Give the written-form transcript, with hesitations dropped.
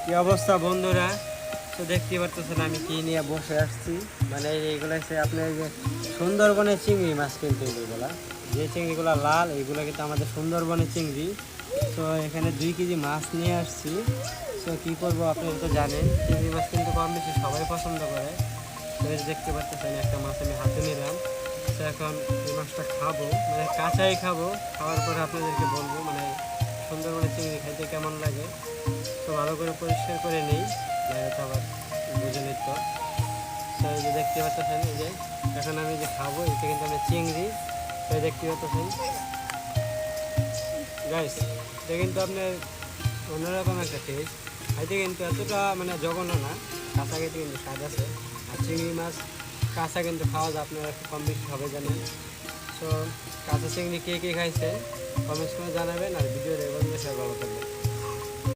কি অবস্থা বন্ধুরা? তো দেখতে পারতেছেন আমি কি নিয়ে বসে আসছি। মানে এইগুলো হচ্ছে আপনার যে সুন্দরবনের চিংড়ি মাছ, কিন্তু এইগুলা যে চিংড়িগুলো লাল এইগুলো কিন্তু আমাদের সুন্দরবনের চিংড়ি। তো এখানে 2 কেজি মাছ নিয়ে আসছি। তো কী করবো, আপনারা তো জানেন চিংড়ি মাছ কিন্তু কম বেশি সবাই পছন্দ করে। তো এই যে দেখতে পাচ্ছেন একটা মাছ আমি হাতে নিলাম। তো এখন এই মাছটা খাবো, মানে কাঁচাই খাবো। খাওয়ার পরে আপনাদেরকে বলবো মানে সুন্দরবনের চিংড়ি খাইতে কেমন লাগে। তো ভালো করে পরিষ্কার করে নিই, তো আবার বুঝে নিত। তো এই যে দেখতে পাচ্ছেন, এই যে এখন আমি যে খাবো এটা কিন্তু আমি চিংড়ি। তো এই দেখতে পাচ্ছেন গাইস, এটা কিন্তু আপনার অন্যরকম একটা টেস্ট। খাইতে কিন্তু এতটা মানে জঘন্য না, কাঁচা খেতে কিন্তু স্বাদ আছে। আর চিংড়ি মাছ কাঁচা কিন্তু খাওয়া যায়, আপনারা একটু কম বেশি হবে জানেন। সো কাঁচা চিংড়ি কে কে খাইছে কমেন্টস করে জানাবেন, আর ভিডিও রেগুলার ভালো থাকবে।